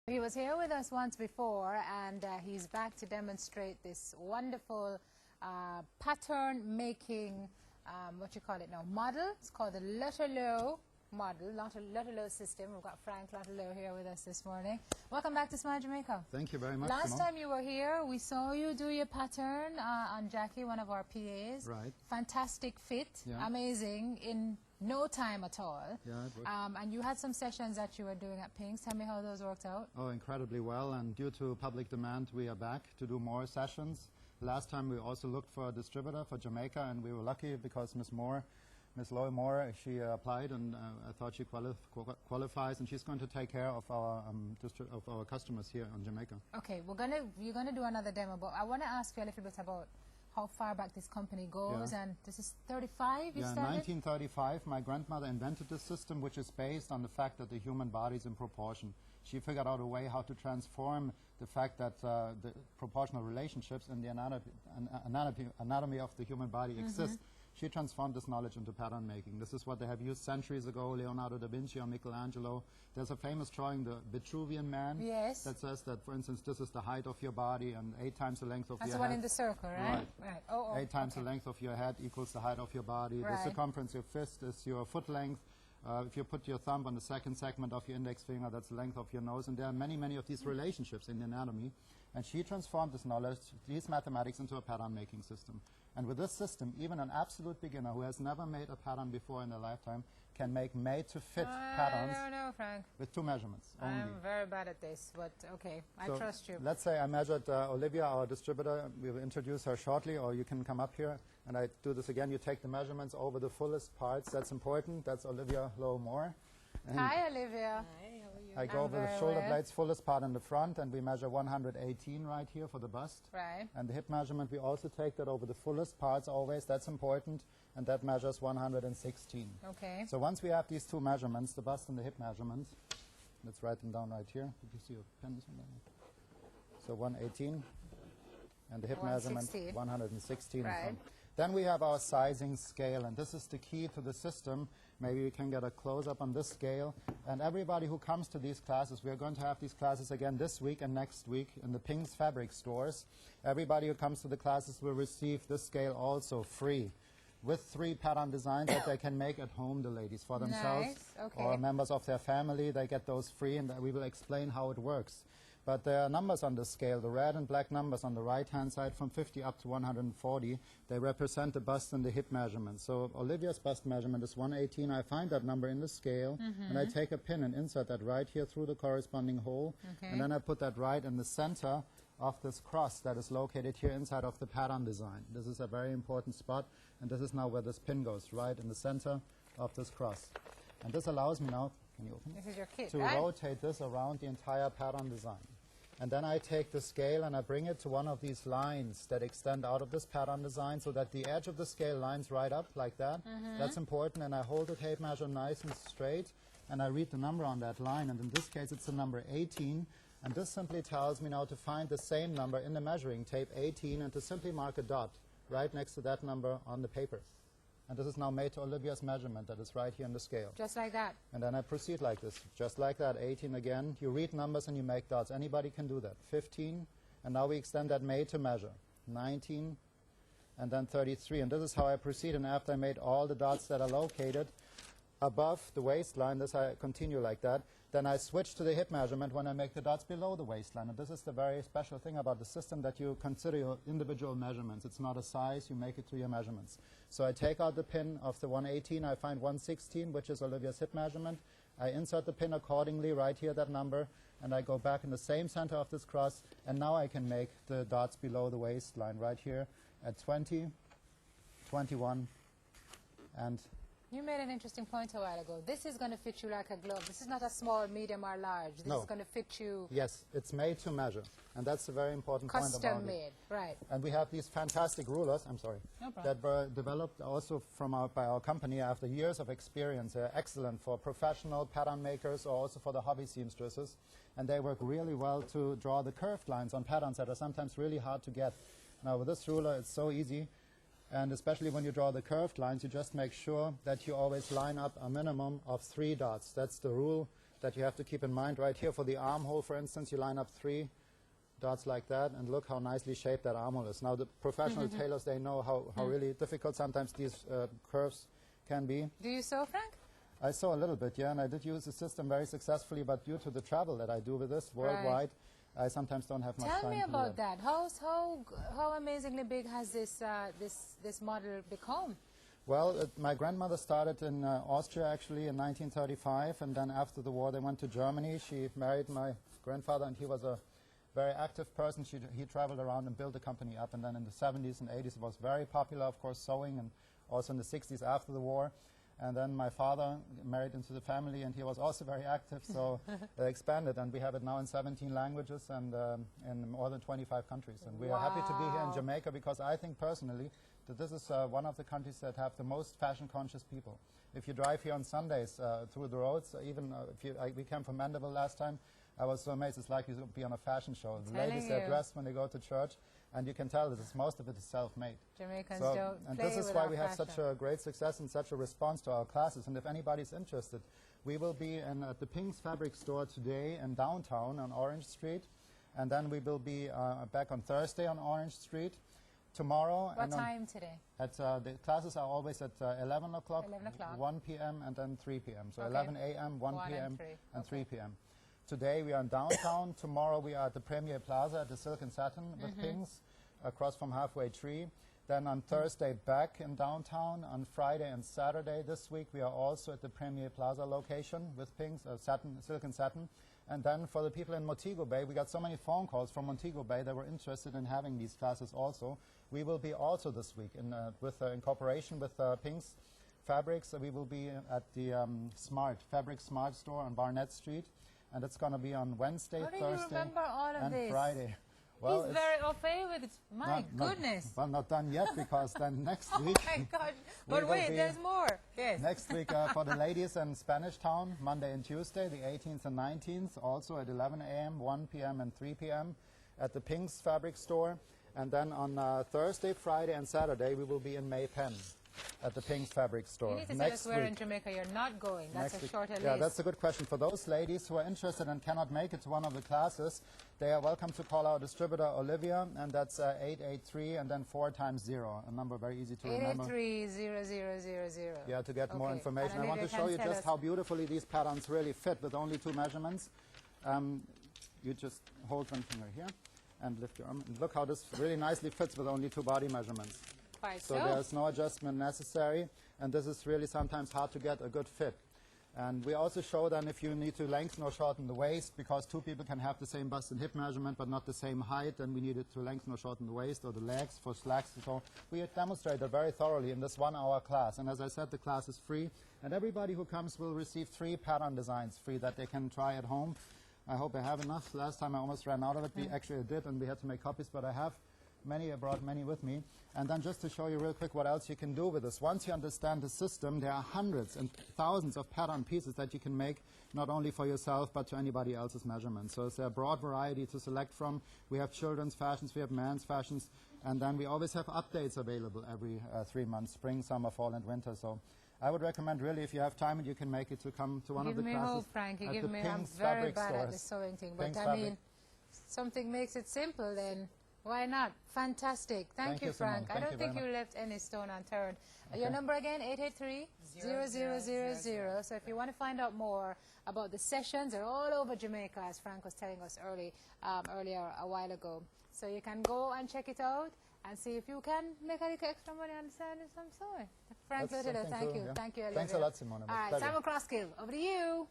He was here with us once before, and he's back to demonstrate this wonderful pattern making, what you call it now, model. It's called the Lutterloh model, Lutterloh system. We've got Frank Lutterloh here with us this morning. Welcome back to Smile Jamaica. Thank you very much, Last Simone. time you were here, we saw you do your pattern on Jackie, one of our PAs. Right. Fantastic fit, Yeah. amazing, in no time at all. Yeah, it worked. And you had some sessions that you were doing at Pink's. Tell me how those worked out. Oh, incredibly well, and due to public demand, we are back to do more sessions. Last time we also looked for a distributor for Jamaica, and we were lucky because Miss Loy Moore, she applied, and I thought she qualifies, and she's going to take care of our customers here in Jamaica. Okay, you're gonna do another demo, but I want to ask you a little bit about how far back this company goes. Yeah. And this is 35 you Yeah, in started? 1935, my grandmother invented this system, which is based on the fact that the human body is in proportion. She figured out a way how to transform the fact that the proportional relationships in the anatomy of the human body exist. She transformed this knowledge into pattern making. This is what they have used centuries ago, Leonardo da Vinci or Michelangelo. There's a famous drawing, the Vitruvian Man, Yes. that says that, for instance, this is the height of your body and 8 times the length of That's your the one head. in the circle, right? Right. Oh, 8 times okay. the length of your head equals the height of your body. Right. The circumference of your fist is your foot length. If you put your thumb on the second segment of your index finger, that's the length of your nose. And there are many, many of these relationships in the anatomy. And she transformed this knowledge, these mathematics, into a pattern-making system. And with this system, even an absolute beginner who has never made a pattern before in their lifetime can make made-to-fit patterns I don't know, Frank. with 2 measurements only. I'm very bad at this, but okay, I So trust you. Let's say I measured Olivia, our distributor. We will introduce her shortly, or you can come up here. And I do this again. You take the measurements over the fullest parts. That's important. That's Olivia Low Moore. And Hi, Olivia. Hi, how are you? I go I'm over the very shoulder well. blades, fullest part in the front, and we measure 118 right here for the bust. Right. And the hip measurement, we also take that over the fullest parts always. That's important. And that measures 116. Okay. So once we have these 2 measurements, the bust and the hip measurement, let's write them down right here. Did you see your pen? So 118, and the hip measurement 116. 116. Right. Then we have our sizing scale, and this is the key to the system. Maybe we can get a close-up on this scale. And everybody who comes to these classes, we are going to have these classes again this week and next week in the Pink's fabric stores. Everybody who comes to the classes will receive this scale also free, with 3 pattern designs that they can make at home, the ladies, for themselves. Nice, okay. Or members of their family. They get those free, and we will explain how it works. But there are numbers on the scale, the red and black numbers on the right-hand side from 50 up to 140. They represent the bust and the hip measurement. So Olivia's bust measurement is 118. I find that number in the scale, and I take a pin and insert that right here through the corresponding hole. Okay. And then I put that right in the center of this cross that is located here inside of the pattern design. This is a very important spot, and this is now where this pin goes, right in the center of this cross. And this allows me now, can you open it? This is your kit, To right? rotate this around the entire pattern design. And then I take the scale and I bring it to one of these lines that extend out of this pattern design so that the edge of the scale lines right up like that. That's important. And I hold the tape measure nice and straight, and I read the number on that line. And in this case, it's the number 18. And this simply tells me now to find the same number in the measuring tape, 18, and to simply mark a dot right next to that number on the paper. And this is now made to Olivia's measurement that is right here in the scale. Just like that. And then I proceed like this, just like that, 18 again. You read numbers and you make dots. Anybody can do that. 15, and now we extend that made to measure. 19, and then 33. And this is how I proceed. And after I made all the dots that are located above the waistline, this I continue like that. Then I switch to the hip measurement when I make the dots below the waistline. And this is the very special thing about the system, that you consider your individual measurements. It's not a size, you make it to your measurements. So I take out the pin of the 118, I find 116, which is Olivia's hip measurement. I insert the pin accordingly right here, that number, and I go back in the same center of this cross, and now I can make the dots below the waistline right here at 20, 21, and You made an interesting point a while ago. This is going to fit you like a glove. This is not a small, medium, or large. This No. is going to fit you yes, it's made to measure. And that's a very important point about custom it. made. Right. And we have these fantastic rulers, I'm sorry, No problem. that were developed also by our company after years of experience. They're excellent for professional pattern makers or also for the hobby seamstresses. And they work really well to draw the curved lines on patterns that are sometimes really hard to get. Now with this ruler, it's so easy. And especially when you draw the curved lines, you just make sure that you always line up a minimum of 3 dots. That's the rule that you have to keep in mind. Right here for the armhole, for instance, you line up 3 dots like that, and look how nicely shaped that armhole is. Now, the professional tailors, they know how really difficult sometimes these curves can be. Do you sew, Frank? I sew a little bit, yeah, and I did use the system very successfully, but due to the travel that I do with this worldwide, I sometimes don't have much time. Tell me about that. How amazingly big has this model become? Well, my grandmother started in Austria, actually, in 1935, and then after the war they went to Germany. She married my grandfather, and he was a very active person. He traveled around and built the company up, and then in the 70s and 80s it was very popular, of course, sewing, and also in the 60s after the war. And then my father married into the family, and he was also very active, so they expanded, and we have it now in 17 languages and in more than 25 countries. And we are happy to be here in Jamaica, because I think personally that this is one of the countries that have the most fashion-conscious people. If you drive here on Sundays through the roads, even we came from Mandeville last time, I was so amazed. It's like you would be on a fashion show. The ladies, they're dressed when they go to church, and you can tell that most of it is self-made. Jamaicans don't play and this is with why our we have fashion. such a great success and such a response to our classes. And if anybody's interested, we will be at the Pink's Fabric Store today in downtown on Orange Street, and then we will be back on Thursday on Orange Street. Tomorrow. What time today? The classes are always at 11 o'clock, 11 o'clock. 1 p.m. and then 3 p.m. So Okay. 11 a.m., 1 p.m. and 3 Okay. p.m. Today we are in downtown. Tomorrow we are at the Premier Plaza at the Silk and Satin with Pink's across from Halfway Tree. Then on Thursday back in downtown. On Friday and Saturday this week we are also at the Premier Plaza location with Pink's, Silk and Satin. And then for the people in Montego Bay, we got so many phone calls from Montego Bay that were interested in having these classes also. We will be also this week in cooperation with Pink's Fabrics. We will be at the Fabric Smart store on Barnett Street, and it's going to be on Wednesday, How do Thursday, you remember all of and this? Friday. Well, He's very au fait with it. My goodness. Well, not done yet, because then next week. Oh my gosh. we But will wait, be there's more. Yes. Next week for the ladies in Spanish Town, Monday and Tuesday, the 18th and 19th, also at 11 a.m., 1 p.m. and 3 p.m. at the Pink's Fabric Store. And then on Thursday, Friday and Saturday, we will be in May Pen at the Pink's Fabric Store. You need to tell us where in Jamaica you're not going. That's a shorter list. Yeah, that's a good question. For those ladies who are interested and cannot make it to one of the classes, they are welcome to call our distributor, Olivia, and that's 883 and then 4 times 0, a number very easy to remember. 883-0000. Yeah, to get more Okay. information. And I want to Olivia show you can just tell how beautifully these patterns really fit with only 2 measurements. You just hold one finger here and lift your arm. And look how this really nicely fits with only 2 body measurements. Quite So there's no adjustment necessary, and this is really sometimes hard to get a good fit. And we also show then if you need to lengthen or shorten the waist, because 2 people can have the same bust and hip measurement but not the same height, and we needed to lengthen or shorten the waist or the legs for slacks. So we demonstrate that very thoroughly in this 1-hour class. And as I said, the class is free, and everybody who comes will receive 3 pattern designs free that they can try at home. I hope I have enough. Last time I almost ran out of it. We actually did, and we had to make copies, but I have many. I brought many with me. And then just to show you real quick what else you can do with this. Once you understand the system, there are hundreds and thousands of pattern pieces that you can make, not only for yourself, but to anybody else's measurement. So it's a broad variety to select from. We have children's fashions, we have men's fashions, and then we always have updates available every 3 months, spring, summer, fall, and winter. So I would recommend really, if you have time and you can make it, to come to one of the classes. Give me hope, Frank. You give me, I'm Pink's very Fabric bad at stores. the sewing thing, but Pink's I Fabric. mean, something makes it simple, then why not? Fantastic. Thank you, Simone. Frank. I Thank don't you think very you left any stone unturned. Okay. Your number again, 883-0000. So if you want to find out more about the sessions, they're all over Jamaica, as Frank was telling us earlier a while ago. So you can go and check it out and see if you can make a little extra money on some sewing. Frank That's Lutilo, something thank to- you. yeah. Thank you, Olivia. Thanks a lot, Simone. It was All a right, pleasure. Simon Crosskill, over to you.